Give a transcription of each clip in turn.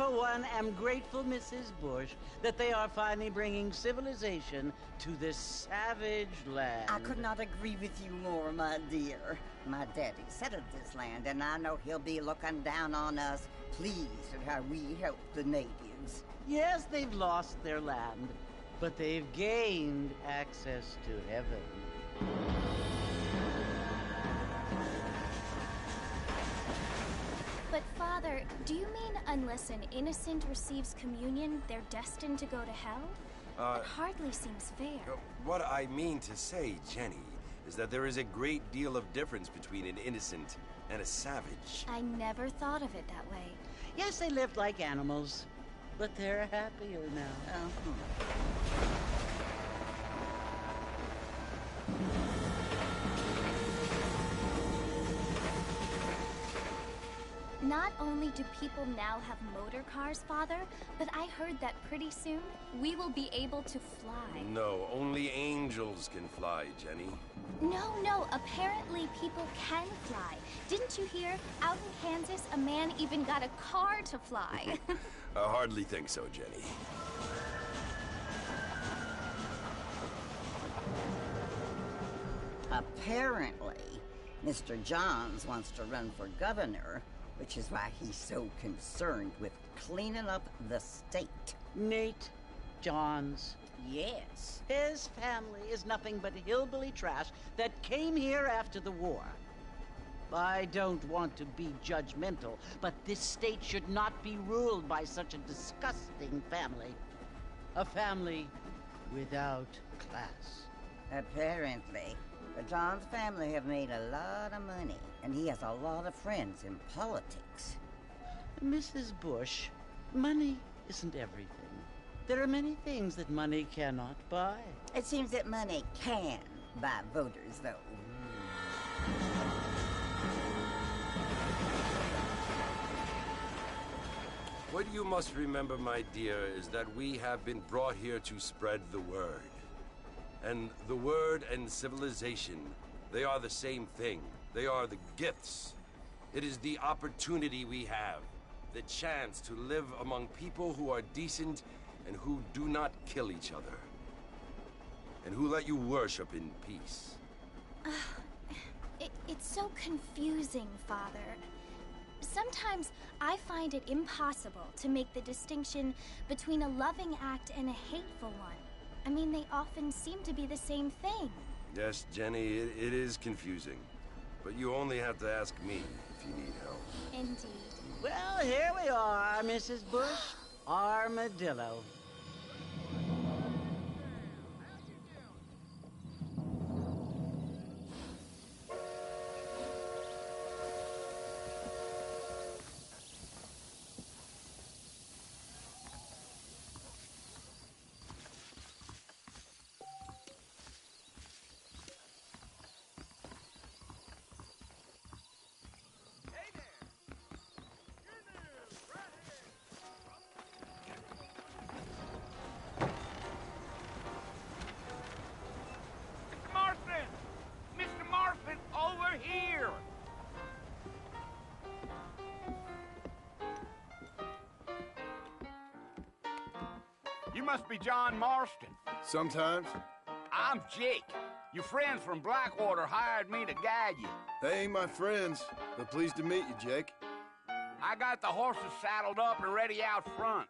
for one, am grateful, Mrs. Bush, that they are finally bringing civilization to this savage land. I could not agree with you more, my dear. My daddy settled this land, and I know he'll be looking down on us, pleased at how we help the natives. Yes, they've lost their land, but they've gained access to heaven. But, Father, do you mean unless an innocent receives communion, they're destined to go to hell? That hardly seems fair. What I mean to say, Jenny, is that there is a great deal of difference between an innocent and a savage. I never thought of it that way. Yes, they lived like animals, but they're happier now. Not only do people now have motor cars, Father, but I heard that pretty soon we will be able to fly. No, only angels can fly, Jenny. No, apparently people can fly. Didn't you hear? Out in Kansas, a man even got a car to fly. I hardly think so, Jenny. Apparently, Mr. Johns wants to run for governor, which is why he's so concerned with cleaning up the state. Nate Johns. Yes. His family is nothing but hillbilly trash that came here after the war. I don't want to be judgmental, but this state should not be ruled by such a disgusting family. A family without class. Apparently. The Johns family have made a lot of money, and he has a lot of friends in politics. Mrs. Bush, money isn't everything. There are many things that money cannot buy. It seems that money can buy voters, though. What you must remember, my dear, is that we have been brought here to spread the word. And the word and civilization, they are the same thing. They are the gifts. It is the opportunity we have, the chance to live among people who are decent and who do not kill each other, and who let you worship in peace. It's so confusing, Father. Sometimes I find it impossible to make the distinction between a loving act and a hateful one. I mean, they often seem to be the same thing. Yes, Jenny, it is confusing. But you only have to ask me if you need help. Indeed. Well, here we are, Mrs. Bush. Armadillo. You must be John Marston. Sometimes. I'm Jake. Your friends from Blackwater hired me to guide you. They ain't my friends, but pleased to meet you, Jake. I got the horses saddled up and ready out front.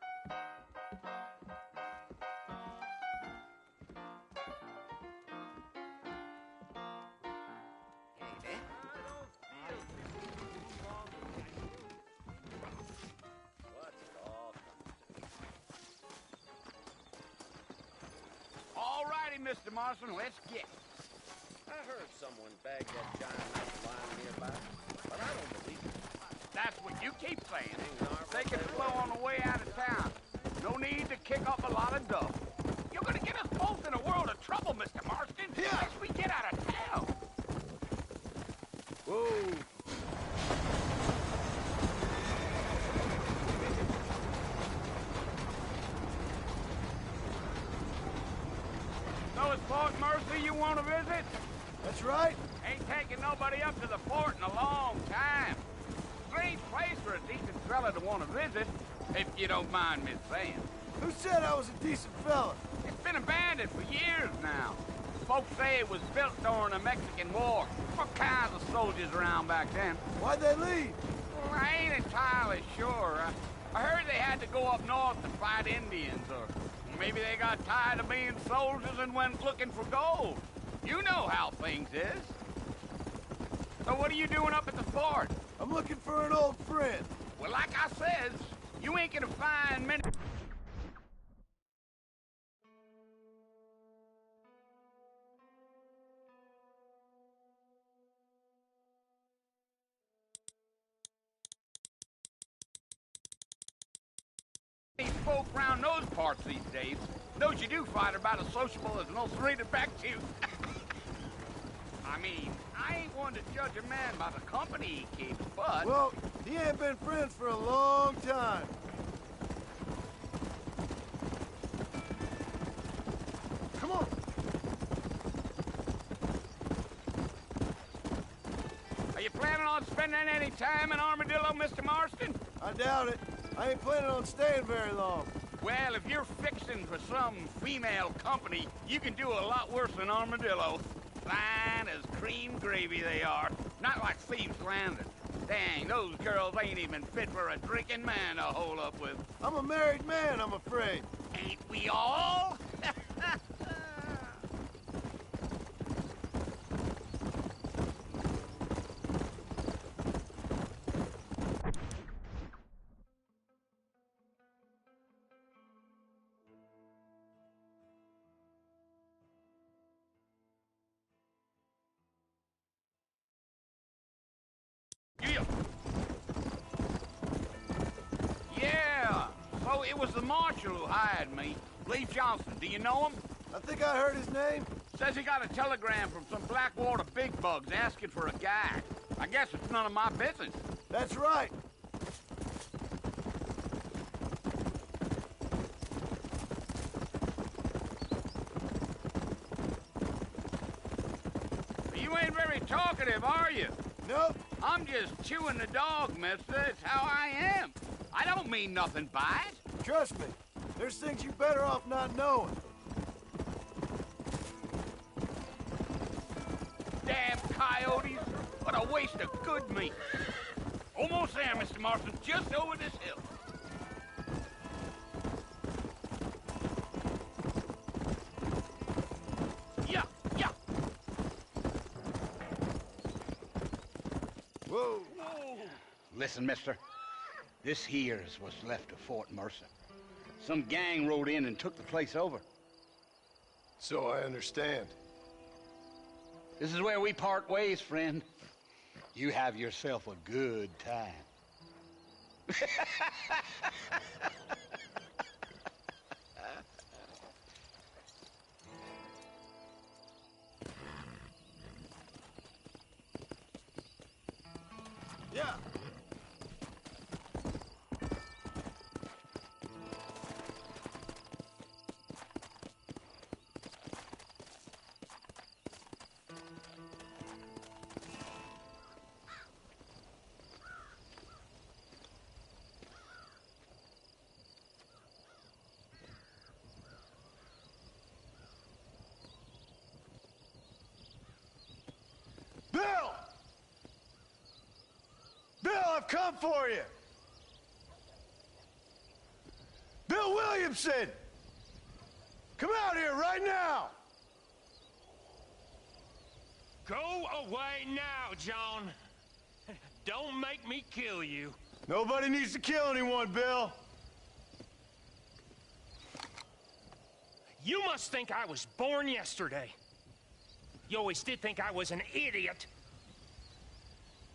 All righty, Mr. Marston, let's get it. I heard someone bagged that giant knife lying nearby, but I don't believe it. That's what you keep saying. They can flow on the way out of town. No need to kick up a lot of dough. You're gonna get us both in a world of trouble, Mr. Marston, unless we get out of town. Whoa. So it's Fort Mercy you want to visit? That's right. Ain't taking nobody up to the fort in a long time. Strange place for a decent fella to want to visit. if you don't mind me saying. Who said I was a decent fella? It's been abandoned for years now. Folks say it was built during the Mexican War. All kinds of soldiers around back then. Why'd they leave? Well, I ain't entirely sure. I heard they had to go up north to fight Indians, or maybe they got tired of being soldiers and went looking for gold. You know how things is. So what are you doing up at the fort? I'm looking for an old friend. Well, like I says, you ain't gonna find many... folk around those parts these days. Those you do find are about as sociable as an ulcerated back tooth. I mean, I ain't one to judge a man by the company he keeps, but... Well, he ain't been friends for a long time. Come on. Are you planning on spending any time in Armadillo, Mr. Marston? I doubt it. I ain't planning on staying very long. Well, if you're fixing for some female company, you can do a lot worse than Armadillo. Fine as cream gravy they are. Not like Thieves Landing. Dang, those girls ain't even fit for a drinking man to hold up with. I'm a married man, I'm afraid. Ain't we all? Yeah, so it was the marshal who hired me. Lee Johnson, do you know him? I think I heard his name. Says he got a telegram from some Blackwater big bugs asking for a guy. I guess it's none of my business. That's right. You ain't very talkative, are you? Nope. I'm just chewing the dog, mister. It's how I am. I don't mean nothing by it. Trust me. There's things you better off not knowing. Damn coyotes. What a waste of good meat. Almost there, Mr. Marston. Just over this hill. Yeah, yeah. Whoa. Listen, mister. This here is what's left of Fort Mercer. Some gang rode in and took the place over. So I understand. This is where we part ways, friend. You have yourself a good time. Yeah. Bill! Bill, I've come for you! Bill Williamson! Come out here right now! Go away now, John. Don't make me kill you. Nobody needs to kill anyone, Bill. You must think I was born yesterday. You always did think I was an idiot.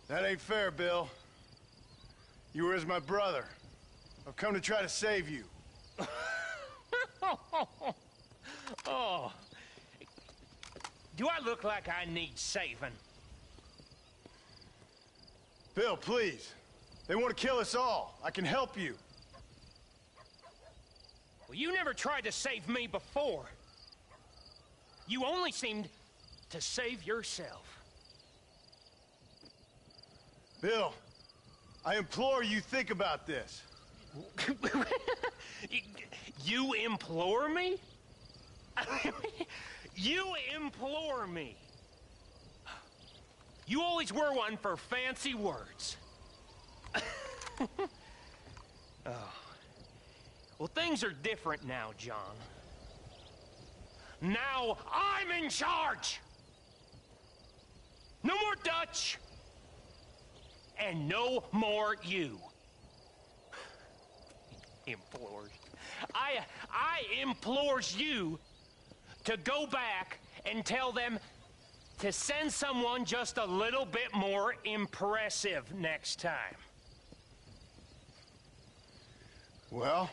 That ain't fair, Bill. You were as my brother. I've come to try to save you. Oh. Do I look like I need saving? Bill, please. They want to kill us all. I can help you. Well, you never tried to save me before. You only seemed to save yourself. Bill, I implore you think about this. You implore me? You implore me. You always were one for fancy words. Oh. Well, things are different now, John. Now I'm in charge! No more Dutch! And no more you. Implores. I implores you to go back and tell them to send someone just a little bit more impressive next time. Well?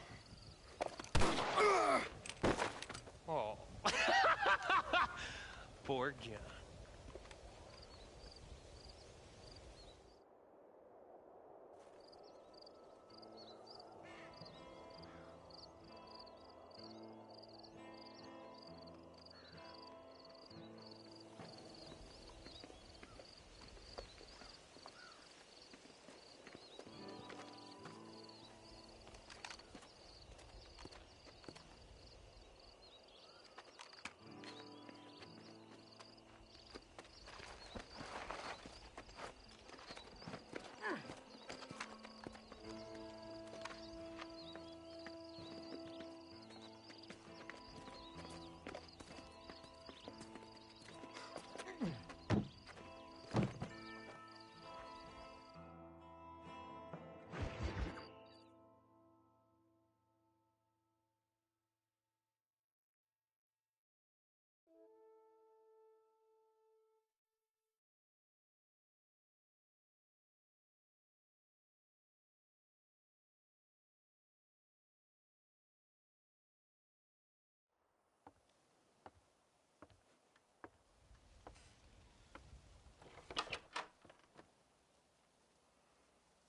Oh. Poor John.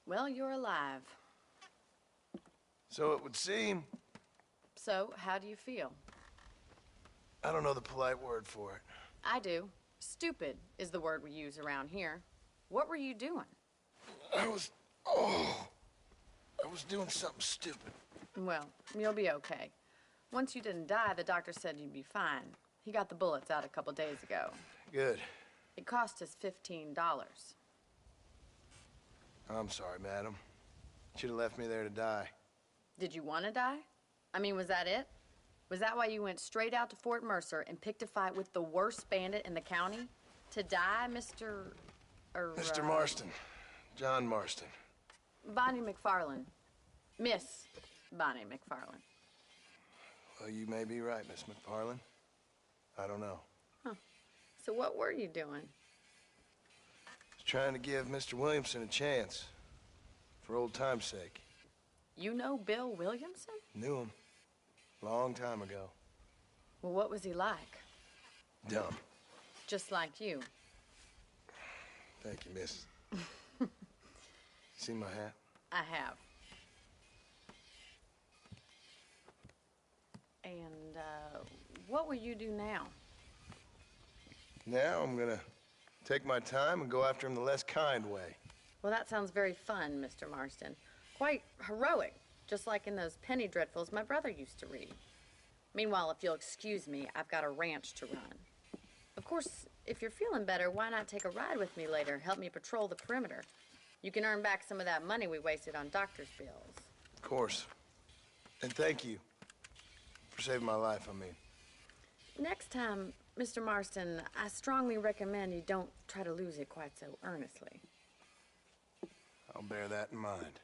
Well, you're alive. So it would seem. So, how do you feel? I don't know the polite word for it. I do. Stupid is the word we use around here. What were you doing? I was doing something stupid. Well, you'll be okay. Once you didn't die, the doctor said you'd be fine. He got the bullets out a couple days ago. Good. It cost us $15. I'm sorry, madam. Should have left me there to die. Did you want to die? I mean, was that it? Was that why you went straight out to Fort Mercer and picked a fight with the worst bandit in the county? To die, Mr. Mr. Marston. John Marston. Bonnie McFarland. Miss Bonnie McFarland. Well, you may be right, Miss McFarland. I don't know. Huh. So what were you doing? Trying to give Mr. Williamson a chance. For old time's sake. You know Bill Williamson? Knew him. Long time ago. Well, what was he like? Dumb. Just like you. Thank you, miss. See my hat? I have. And, what will you do now? Now I'm gonna take my time and go after him the less kind way. Well, that sounds very fun, Mr. Marston. Quite heroic, just like in those penny dreadfuls my brother used to read. Meanwhile, if you'll excuse me, I've got a ranch to run. Of course, if you're feeling better, why not take a ride with me later? Help me patrol the perimeter. You can earn back some of that money we wasted on doctor's bills. Of course. And thank you for saving my life, I mean. Next time, Mr. Marston, I strongly recommend you don't try to lose it quite so earnestly. I'll bear that in mind.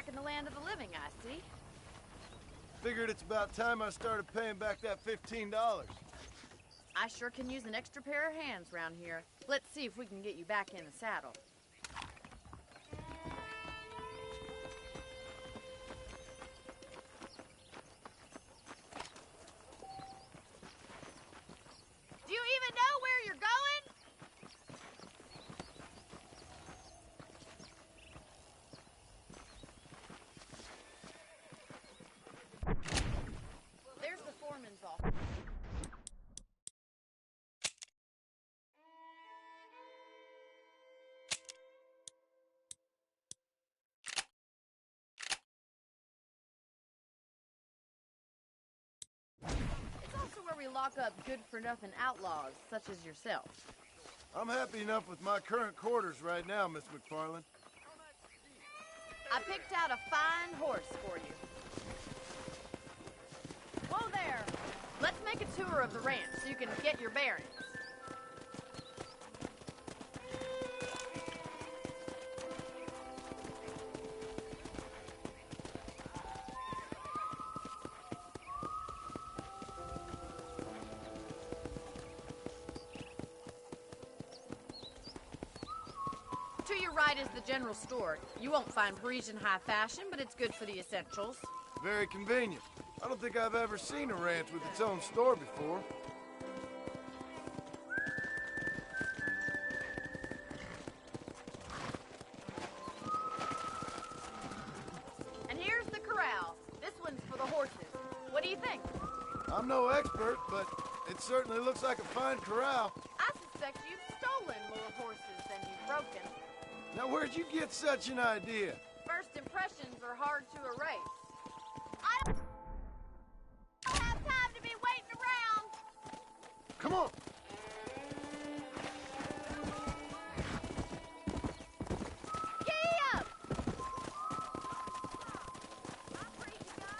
back in the land of the living, I see. Figured it's about time I started paying back that $15. I sure can use an extra pair of hands around here. Let's see if we can get you back in the saddle. Do you even know where you're going? There's the foreman's office. It's also where we lock up good-for-nothing outlaws, such as yourself. I'm happy enough with my current quarters right now, Miss McFarland. I picked out a fine horse for you. Whoa there! Let's make a tour of the ranch so you can get your bearings. To your right is the general store. You won't find Parisian high fashion, but it's good for the essentials. Very convenient. I don't think I've ever seen a ranch with its own store before. And here's the corral. This one's for the horses. What do you think? I'm no expert, but it certainly looks like a fine corral. I suspect you've stolen more horses than you've broken. Now, where'd you get such an idea? First impressions are hard to erase. I don't have time to be waiting around. Come on. Giddy up!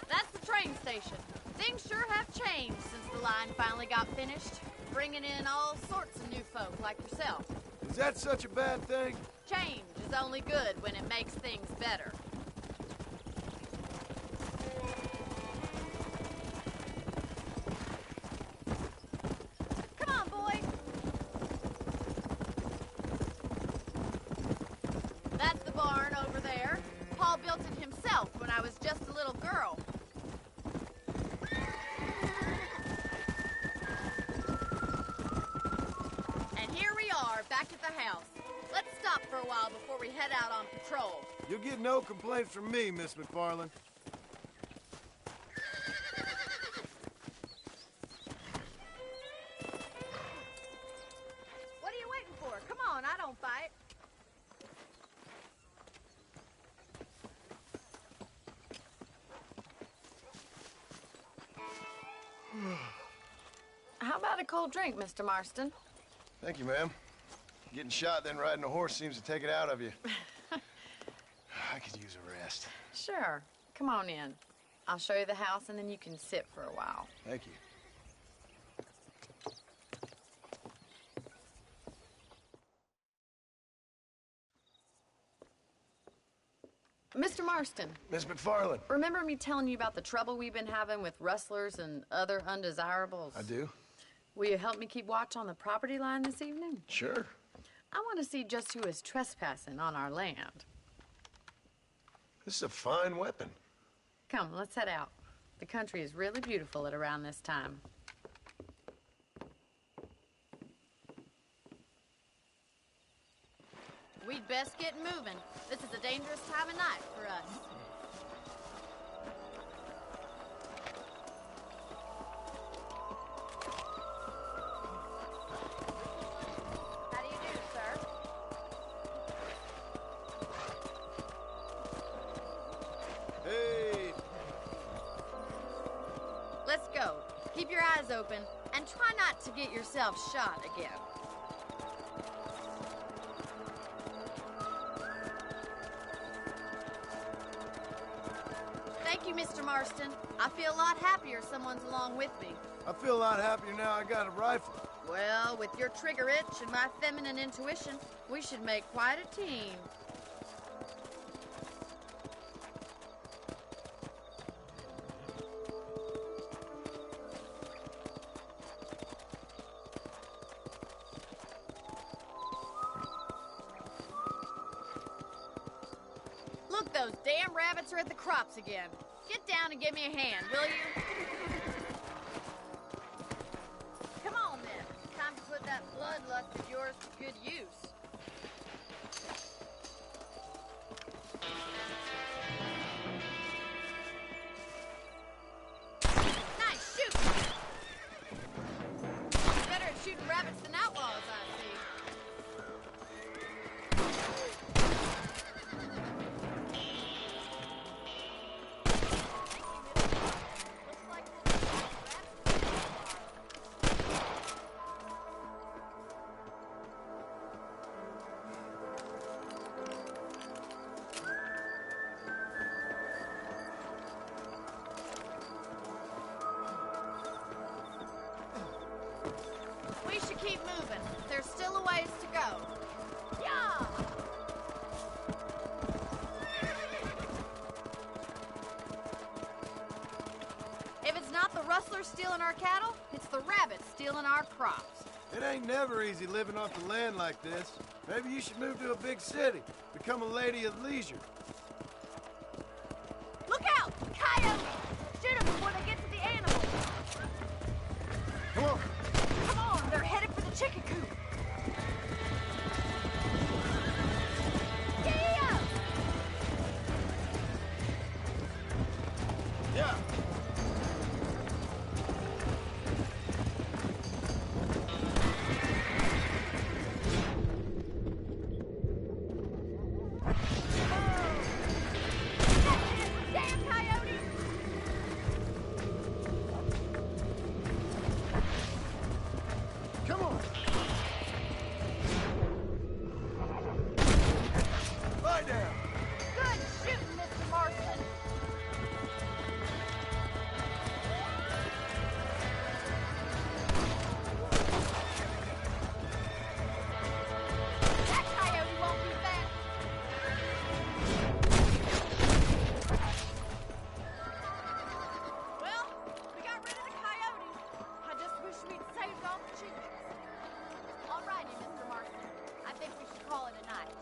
That's the train station. Things sure have changed since the line finally got finished, bringing in all sorts of new folk like yourself. Is that such a bad thing? Change is only good when it makes things better. Come on, boy. That's the barn over there. Paul built it himself when I was just a little girl. And here we are, back at the house. Let's stop for a while before we head out on patrol. You'll get no complaints from me, Miss McFarland. What are you waiting for? Come on, I don't fight. How about a cold drink, Mr. Marston? Thank you, ma'am. Getting shot, then riding a horse seems to take it out of you. I could use a rest. Sure. Come on in. I'll show you the house, and then you can sit for a while. Thank you. Mr. Marston. Miss McFarland. Remember me telling you about the trouble we've been having with rustlers and other undesirables? I do. Will you help me keep watch on the property line this evening? Sure. I want to see just who is trespassing on our land. This is a fine weapon. Come, let's head out. The country is really beautiful at around this time. We'd best get moving. This is a dangerous time of night for us. How do you do, sir? Hey! Let's go. Keep your eyes open and try not to get yourself shot again. Thank you, Mr. Marston. I feel a lot happier someone's along with me. I feel a lot happier now I got a rifle. Well, with your trigger itch and my feminine intuition, we should make quite a team. Look, those damn rabbits are at the crops again. Get down and give me a hand, will you? Come on, then. Time to put that bloodlust of yours to good use. Nice shooting! Better at shooting rabbits than outlaws, I see. We should keep moving. There's still a ways to go. Yeah! If it's not the rustlers stealing our cattle, it's the rabbits stealing our crops. It ain't never easy living off the land like this. Maybe you should move to a big city. Become a lady of leisure. Look out! Coyote! Shoot them before they get to the animals. Come on. Come on, they're headed for the chicken coop. Yeah! Yeah. Damn coyote! Come on. Lie down. Good shooting, Mr. Marston. That coyote won't be back. Well, we got rid of the coyotes. I just wish we'd saved all the chickens. All righty, Mr. Marston. I think we should call it a night.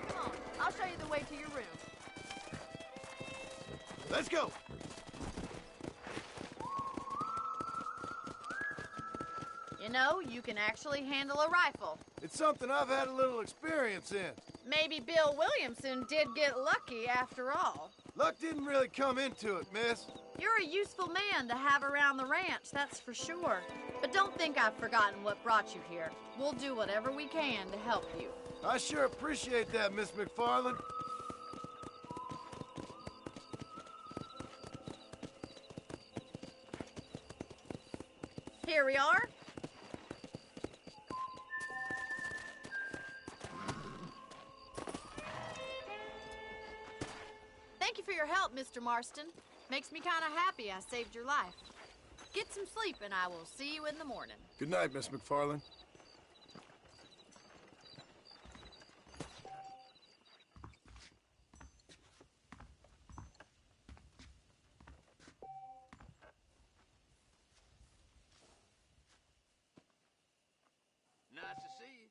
Come on, I'll show you the way to your room. Let's go. You know, you can actually handle a rifle. It's something I've had a little experience in. Maybe Bill Williamson did get lucky after all. Luck didn't really come into it, miss. You're a useful man to have around the ranch, that's for sure. But don't think I've forgotten what brought you here. We'll do whatever we can to help you. I sure appreciate that, Miss McFarland. Here we are. Thank you for your help, Mr. Marston. Makes me kind of happy I saved your life. Get some sleep and I will see you in the morning. Good night, Miss McFarland. Nice to see you.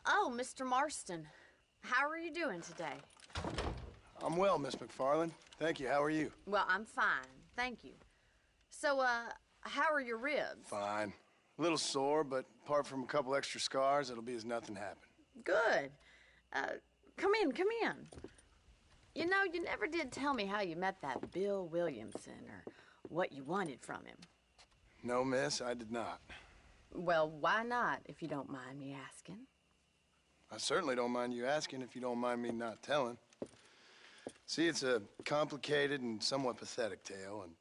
Oh, Mr. Marston. How are you doing today? I'm well, Miss McFarland. Thank you. How are you? Well, I'm fine. Thank you. So, how are your ribs? Fine. A little sore, but apart from a couple extra scars, it'll be as nothing happened. Good. Come in, come in. You know, you never did tell me how you met that Bill Williamson or what you wanted from him. No, miss, I did not. Well, why not, if you don't mind me asking? I certainly don't mind you asking if you don't mind me not telling. See, it's a complicated and somewhat pathetic tale, and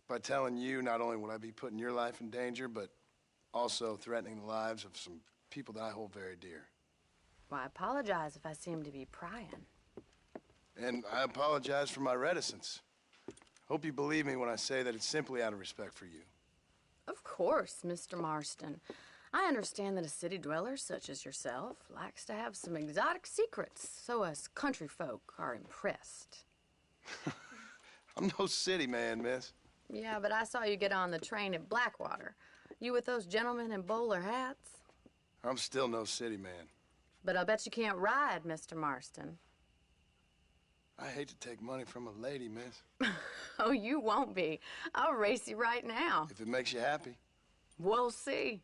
by telling you, not only would I be putting your life in danger, but also threatening the lives of some people that I hold very dear. Well, I apologize if I seem to be prying. And I apologize for my reticence. Hope you believe me when I say that it's simply out of respect for you. Of course, Mr. Marston. I understand that a city dweller such as yourself likes to have some exotic secrets, so us country folk are impressed. I'm no city man, miss. Yeah, but I saw you get on the train at Blackwater. You with those gentlemen in bowler hats? I'm still no city man. But I bet you can't ride, Mr. Marston. I hate to take money from a lady, miss. Oh, you won't be. I'll race you right now. If it makes you happy. We'll see.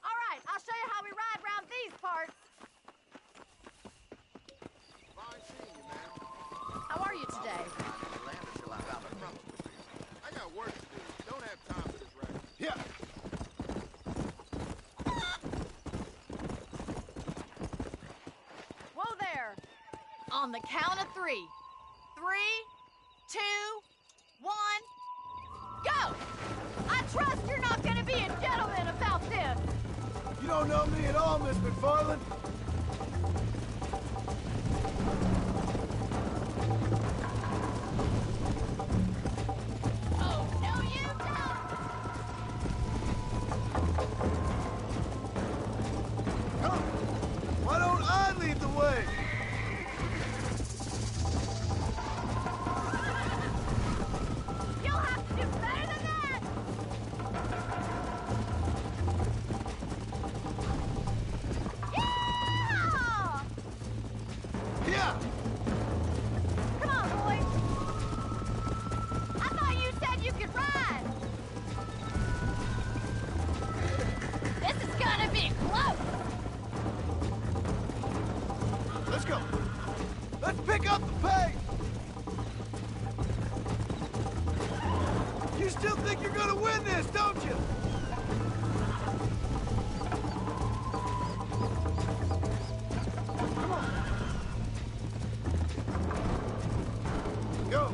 All right, I'll show you how we ride around these parts. Fine seeing you, man. How are you today? I got work to do. Don't have time for this racket. Yeah. Whoa there. On the count of 3. 3, 2, 1, go! I trust you're not gonna be a gentleman about this. You don't know me at all, Miss McFarland. Oh, no, you don't! Come. Why don't I lead the way? You'll have to do better than that! Yeah! Yeah. Come on, boys. I thought you said you could ride. This is gonna be close. Let's go. Let's pick up the pace. You still think you're gonna win this, don't you? Come on. Go.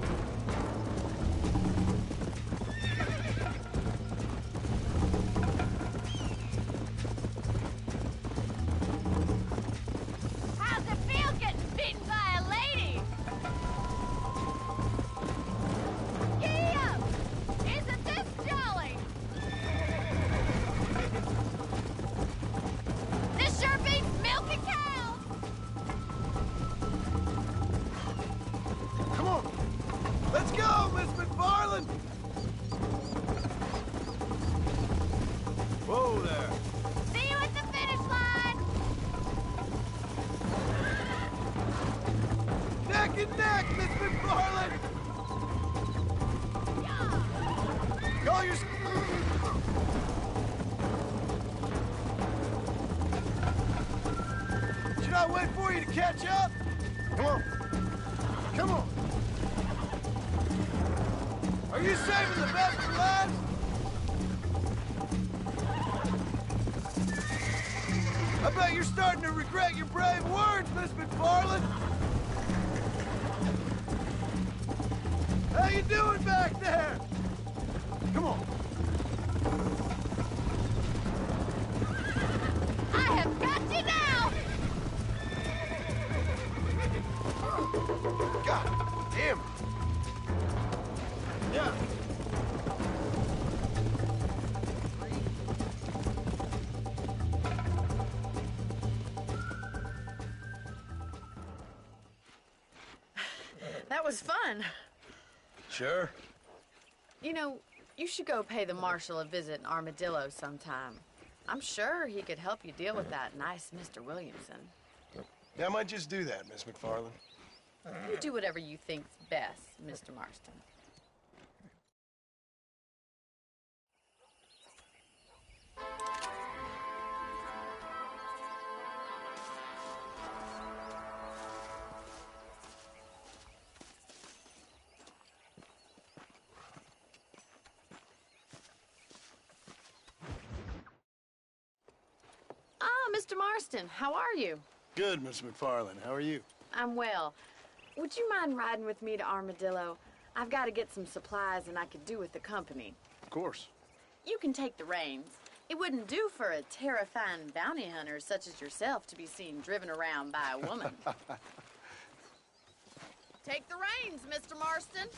How's it feel getting beaten by a lady? Giddy up! Isn't this jolly? This sure beats milking cows. Come on. Let's go, Miss McFarland. Whoa there. See you at the finish line. Neck and neck, Miss McFarland. Call your... Should I wait for you to catch up? Come on. Come on. Are you saving the best for last? I bet you're starting to regret your brave words, Miss McFarland. How you doing back there? Come on. I have got you now. God damn it. Yeah. That was fun. Sure. You know, you should go pay the Marshal a visit in Armadillo sometime. I'm sure he could help you deal with that nice Mr. Williamson. Yeah, I might just do that, Miss McFarland. You do whatever you think's best, Mr. Marston. Ah, Mr. Marston, how are you? Good, Miss McFarland. How are you? I'm well. Would you mind riding with me to Armadillo? I've got to get some supplies and I could do with the company. Of course. You can take the reins. It wouldn't do for a terrifying bounty hunter such as yourself to be seen driven around by a woman. Take the reins, Mr. Marston.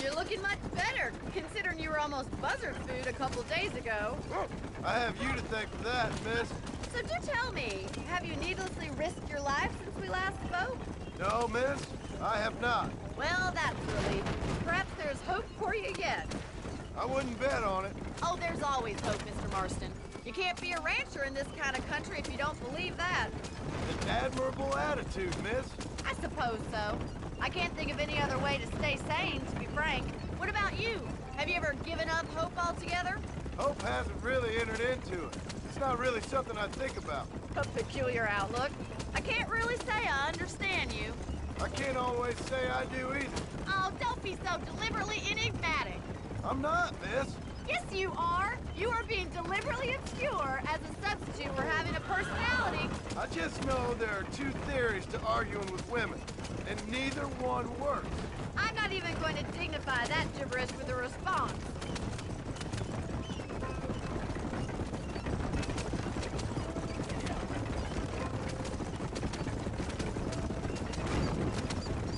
You're looking much better, considering you were almost buzzard food a couple days ago. I have you to thank for that, miss. So do tell me, have you needlessly risked your life since we last spoke? No, miss, I have not. Well, that's a relief. Perhaps there's hope for you yet. I wouldn't bet on it. Oh, there's always hope, Mr. Marston. You can't be a rancher in this kind of country if you don't believe that. An admirable attitude, miss. I suppose so. I can't think of any other way to stay sane, to be frank. What about you? Have you ever given up hope altogether? Hope hasn't really entered into it. It's not really something I think about. A peculiar outlook. I can't really say I understand you. I can't always say I do either. Oh, don't be so deliberately enigmatic. I'm not, miss. Yes, you are. You are being deliberately obscure as a substitute for having a personality. I just know there are two theories to arguing with women, and neither one works. I'm not even going to dignify that gibberish with a response.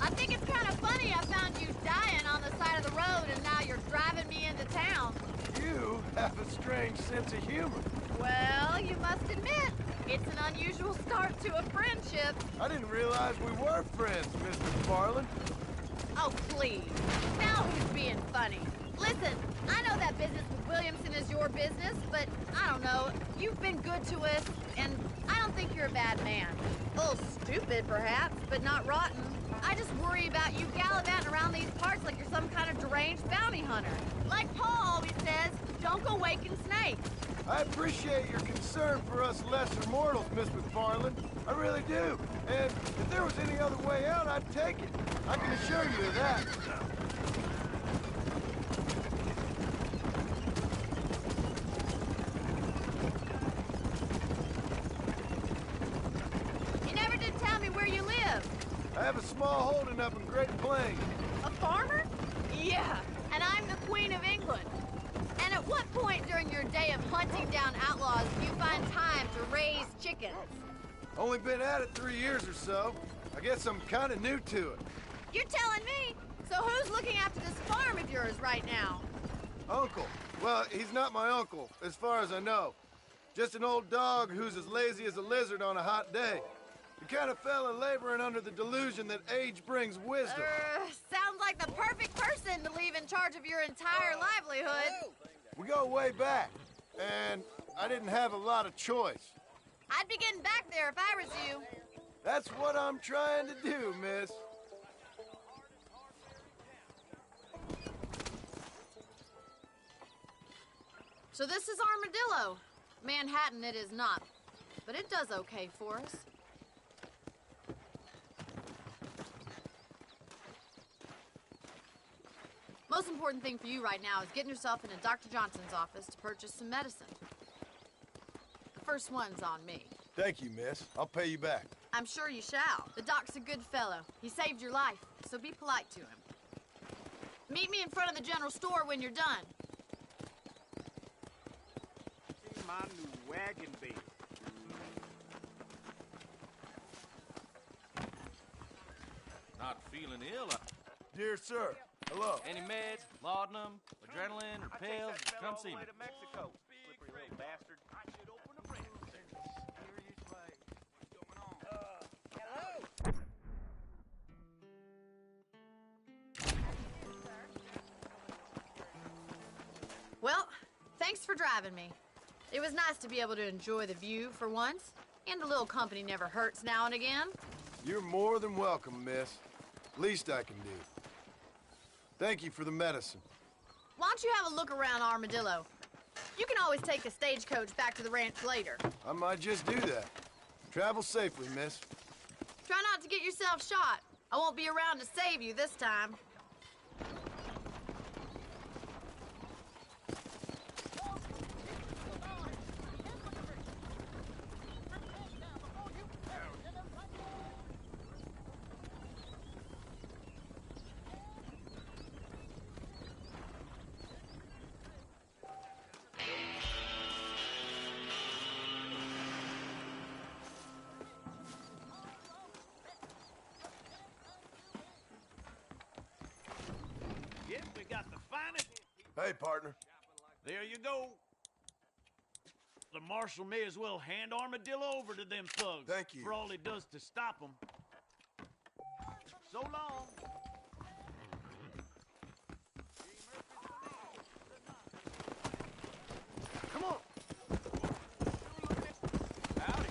I think it's kind of funny I found you dying on the side of the road and now you're driving me into town. You have a strange sense of humor. Well, you must admit, it's an unusual start to a friendship. I didn't realize we were friends, Miss McFarland. Oh, please. Now who's being funny? Listen, I know that business with Williamson is your business, but I don't know. You've been good to us, and I don't think you're a bad man. A little stupid, perhaps, but not rotten. I just worry about you gallivanting around these parts like you're some kind of deranged bounty hunter. Like Paul always says, don't go waking snakes. I appreciate your concern for us lesser mortals, Miss McFarland. I really do. And if there was any other way out, I'd take it. I can assure you of that. You never did tell me where you live. I have a small holding up in Great Plains. A farmer? Yeah, and I'm the Queen of England. And at what point during your day of hunting down outlaws do you find time to raise chickens? Only been at it 3 years or so. I guess I'm kind of new to it. You're telling me? So who's looking after this farm of yours right now? Uncle. Well, he's not my uncle, as far as I know. Just an old dog who's as lazy as a lizard on a hot day. The kind of fella laboring under the delusion that age brings wisdom. Sounds like the perfect person to leave in charge of your entire livelihood. We go way back, and I didn't have a lot of choice. I'd be getting back there if I was you. That's what I'm trying to do, miss. So this is Armadillo. Manhattan it is not, but it does okay for us. Most important thing for you right now is getting yourself into Dr. Johnson's office to purchase some medicine. The first one's on me. Thank you, miss. I'll pay you back. I'm sure you shall. The doc's a good fellow. He saved your life, so be polite to him. Meet me in front of the general store when you're done. See my new wagon bed. Not feeling ill. Dear sir, hello. Any meds, laudanum, adrenaline, or pills, come see me. little bastard. I should open a bread. Serious way. What's going on? Hello? Well, thanks for driving me. It was nice to be able to enjoy the view for once, and a little company never hurts now and again. You're more than welcome, miss. Least I can do. Thank you for the medicine. Why don't you have a look around Armadillo? You can always take the stagecoach back to the ranch later. I might just do that. Travel safely, miss. Try not to get yourself shot. I won't be around to save you this time. Yes, we got the finest. Hey, partner. There you go. The marshal may as well hand Armadillo over to them thugs. Thank you. For all he does to stop them. So long. Come on. Howdy.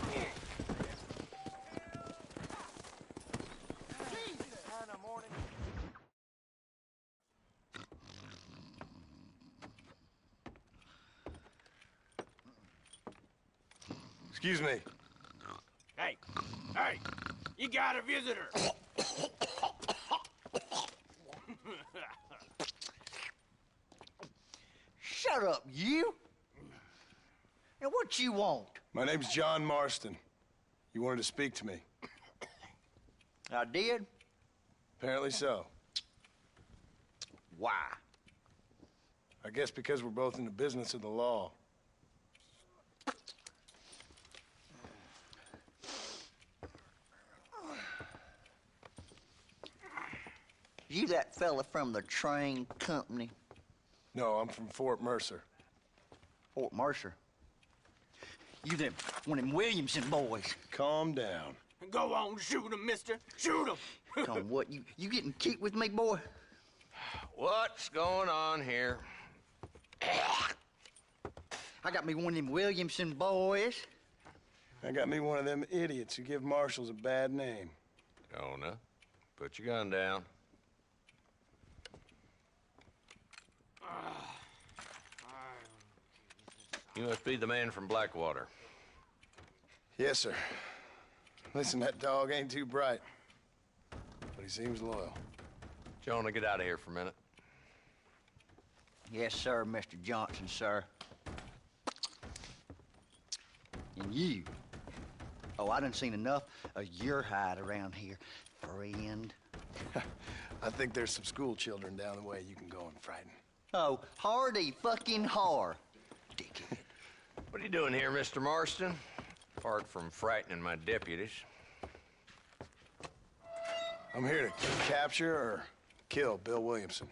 Excuse me. Hey, you got a visitor. Shut up, you! Now, what you want? My name's John Marston. You wanted to speak to me. I did? Apparently so. Why? I guess because we're both in the business of the law. You that fella from the train company? No, I'm from Fort Mercer. Fort Mercer? You them, one of them Williamson boys. Calm down. Go on, shoot him, mister. Shoot him. Come on, what, you getting kicked with me, boy? What's going on here? I got me one of them Williamson boys. I got me one of them idiots who give marshals a bad name. Jonah, put your gun down. You must be the man from Blackwater. Yes, sir. Listen, that dog ain't too bright, but he seems loyal. Jonah, get out of here for a minute. Yes, sir, Mr. Johnson, sir. And you. Oh, I done seen enough of your hide around here, friend. I think there's some school children down the way you can go and frighten. Oh, hardy fucking har. Dickhead. What are you doing here, Mr. Marston? Apart from frightening my deputies. I'm here to capture or kill Bill Williamson.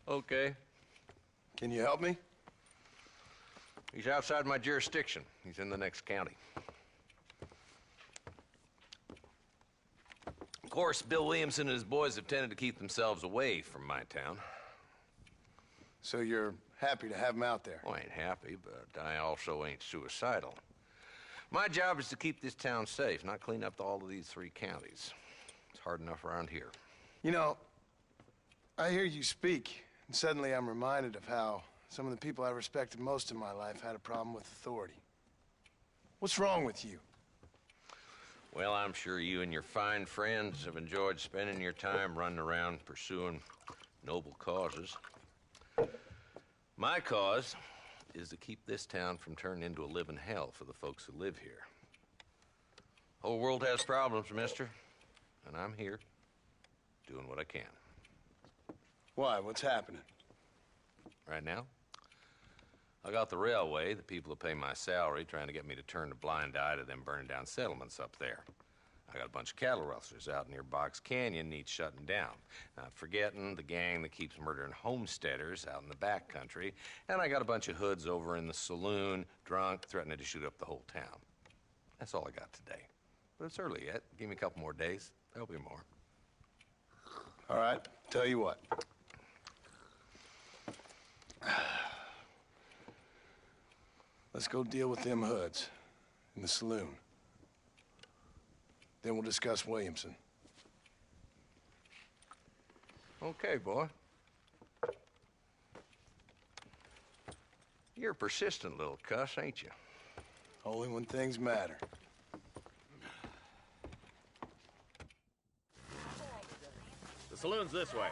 Okay. Can you help me? He's outside my jurisdiction. He's in the next county. Of course, Bill Williamson and his boys have tended to keep themselves away from my town. So you're happy to have him out there? Well, I ain't happy, but I also ain't suicidal. My job is to keep this town safe, not clean up all of these 3 counties. It's hard enough around here. You know, I hear you speak, and suddenly I'm reminded of how some of the people I respected most in my life had a problem with authority. What's wrong with you? Well, I'm sure you and your fine friends have enjoyed spending your time running around pursuing noble causes. My cause is to keep this town from turning into a living hell for the folks who live here. Whole world has problems, mister, and I'm here doing what I can. Why? What's happening? Right now, I got the railway, the people who pay my salary, trying to get me to turn a blind eye to them burning down settlements up there. I got a bunch of cattle rustlers out near Box Canyon needs shutting down. Not forgetting the gang that keeps murdering homesteaders out in the back country. And I got a bunch of hoods over in the saloon, drunk, threatening to shoot up the whole town. That's all I got today. But it's early yet. Give me a couple more days. There'll be more. All right, tell you what. Let's go deal with them hoods in the saloon. Then we'll discuss Williamson. Okay, boy. You're a persistent little cuss, ain't you? Only when things matter. The saloon's this way.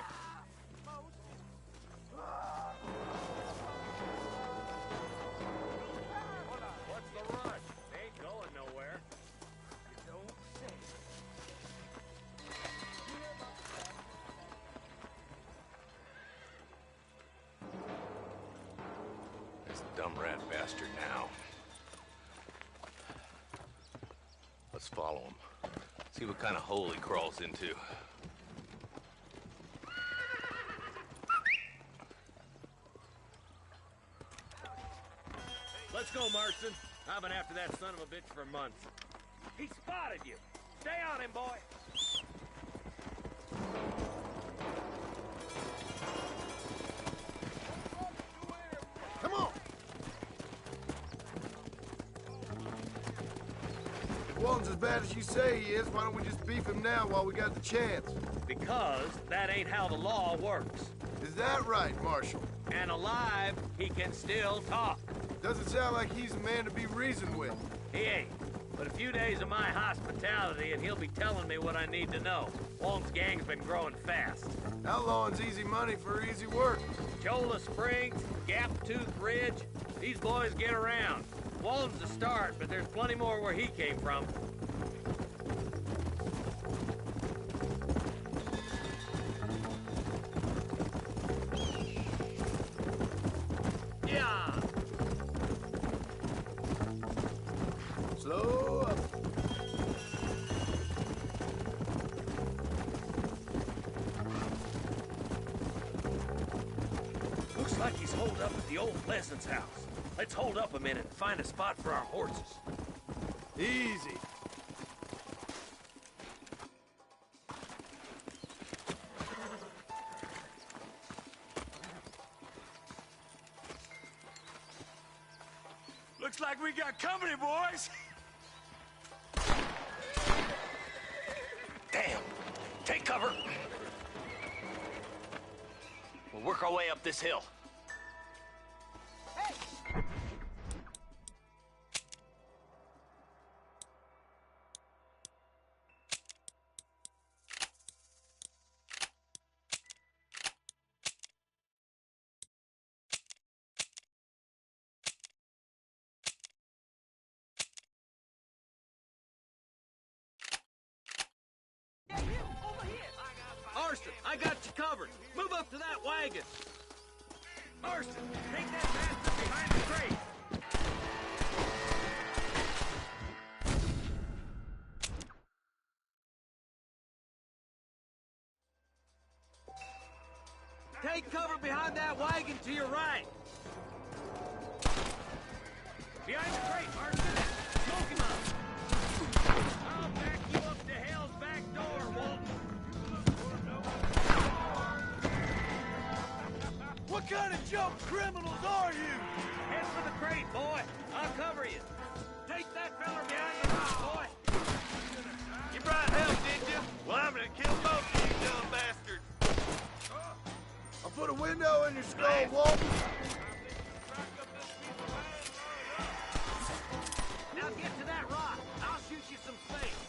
What's the rush? They ain't going nowhere. You don't say. This dumb rat bastard now. Let's follow him. See what kind of hole he crawls into. Let's go, Marston. I've been after that son of a bitch for months. He spotted you. Stay on him, boy. Come on! If Walton's as bad as you say he is, why don't we just beef him now while we got the chance? Because that ain't how the law works. Is that right, Marshal? And alive, he can still talk. Doesn't sound like he's a man to be reasoned with. He ain't. But a few days of my hospitality and he'll be telling me what I need to know. Walton's gang's been growing fast. Outlawing's easy money for easy work. Cholla Springs, Gap Tooth Ridge, these boys get around. Walton's the start, but there's plenty more where he came from. Yeah! Slow up. Looks like he's holed up at the old Pleasance house. Let's hold up a minute and find a spot for our horses. Easy. Looks like we got company, boys! Damn! Take cover! We'll work our way up this hill. Marston, I got you covered. Move up to that wagon. Marston, take that bastard behind the crate. Take cover behind that wagon to your right. Behind the crate, Marston. Smoke him up. I'll back you up to hell's back door, Walton. What kind of jump criminals are you? Head for the crate, boy. I'll cover you. Take that feller behind your rock, boy. You brought help, did you? Well, I'm gonna kill both of you dumb bastards. I'll put a window in your skull, Walton. Now get to that rock. I'll shoot you some space.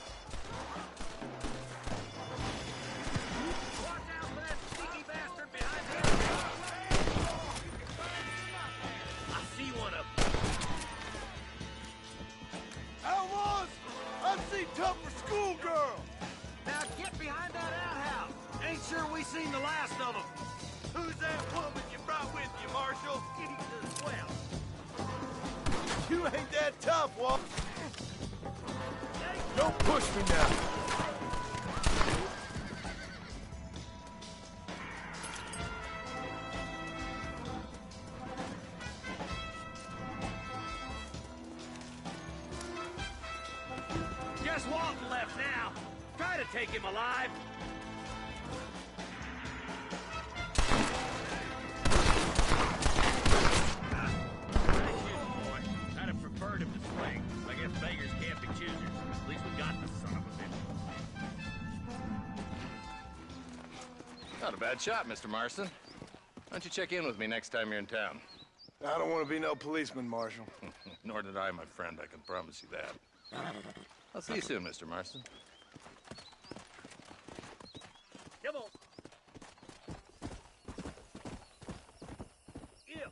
Watch out for that sneaky bastard behind the I see one of them. Outlaws! I've seen tougher schoolgirls! Now get behind that outhouse. Ain't sure we seen the last of them. Who's that woman you brought with you, Marshal? Jesus, well. You ain't that tough, Walt. Don't push me now. take him alive? I'd have preferred him to swing. I guess beggars can't be choosers. At least we got the son of a bitch. Not a bad shot, Mr. Marston. Why don't you check in with me next time you're in town? I don't want to be no policeman, Marshal. Nor did I, my friend. I can promise you that. I'll see you soon, Mr. Marston. Come on. Yeah.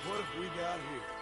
What have we got here?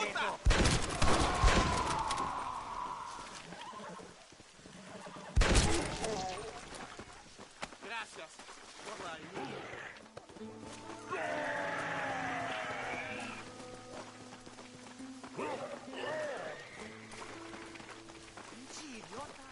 puta! Gracias por la ayuda. Pinche idiota.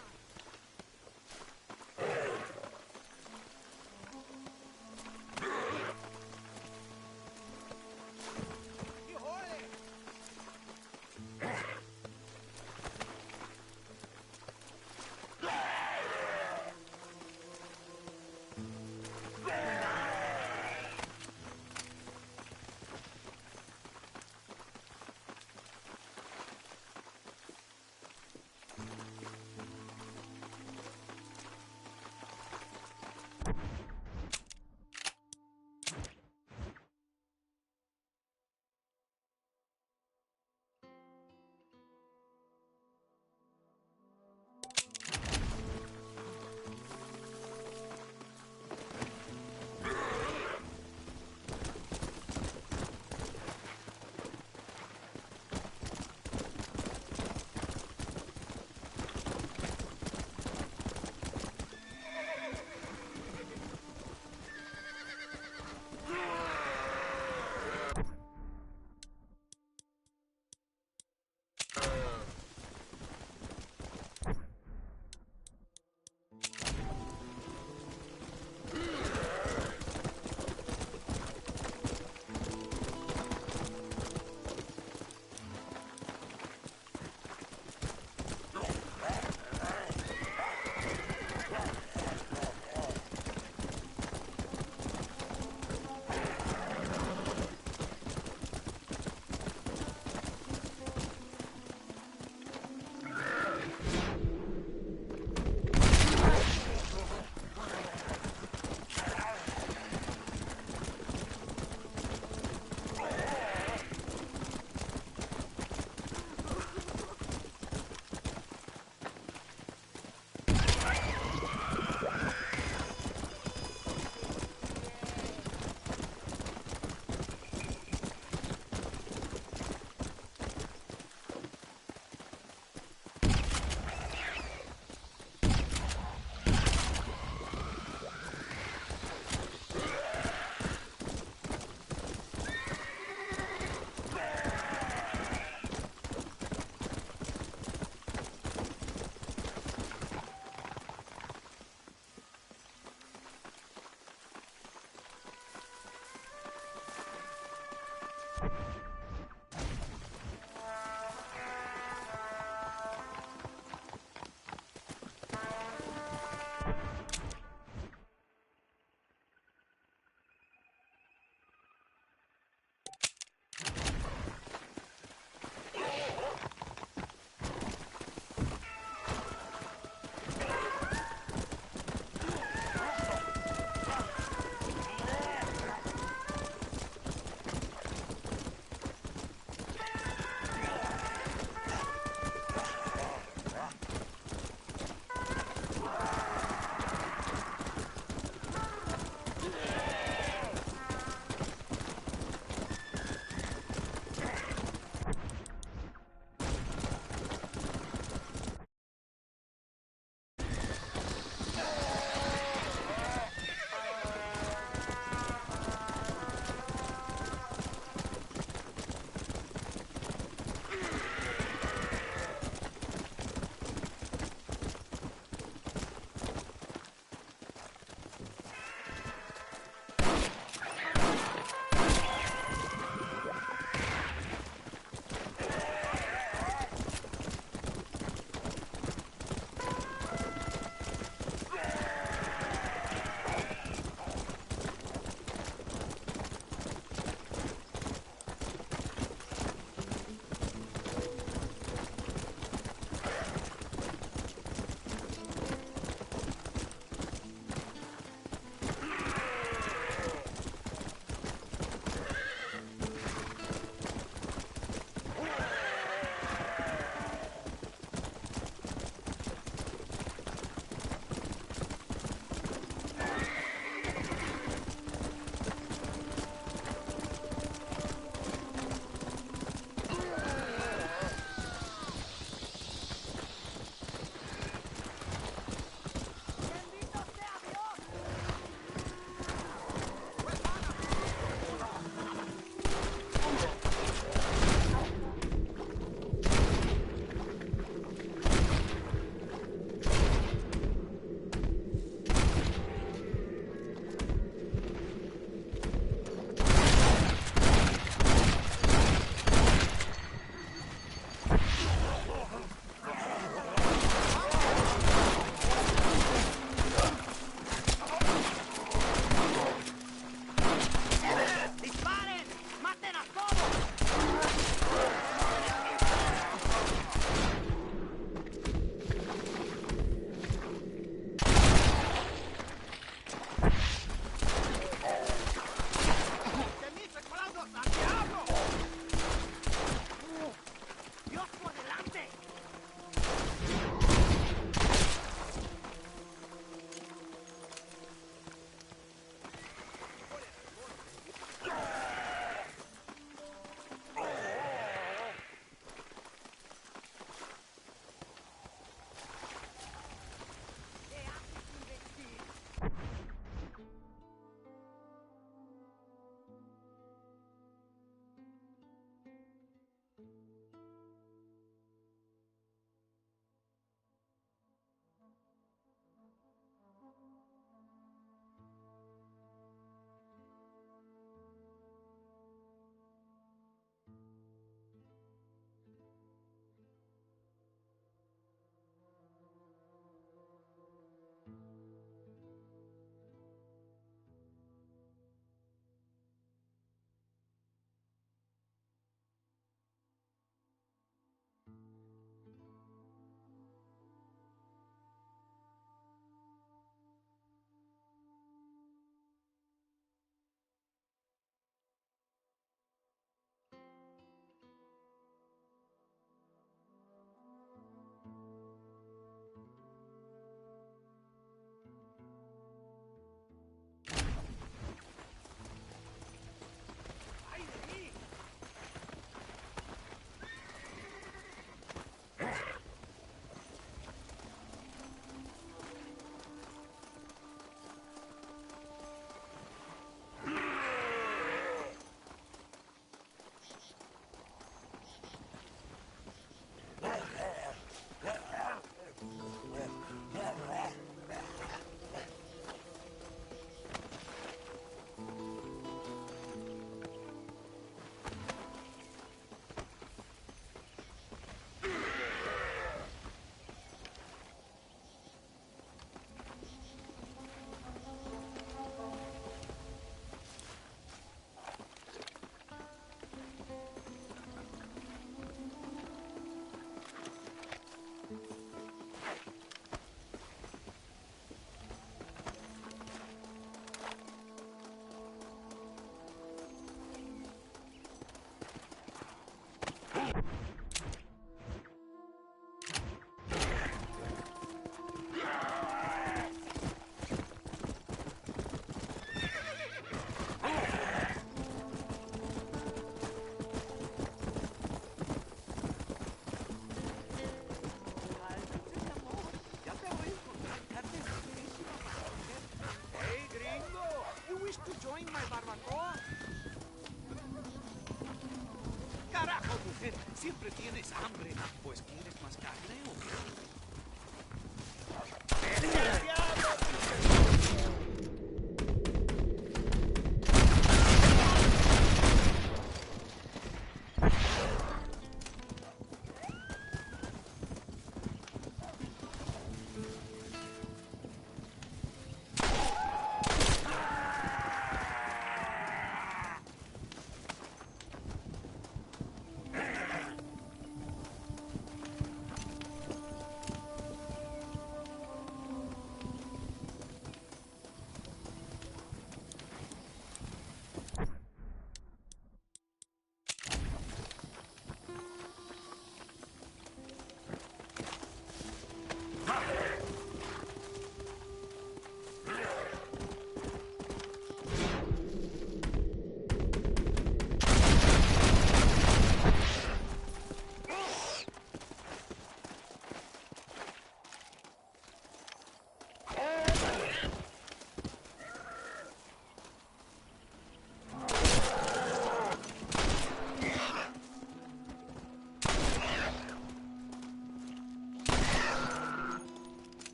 siempre tienes hambre. Pues ¿quieres más carne o qué?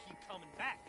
keep coming back.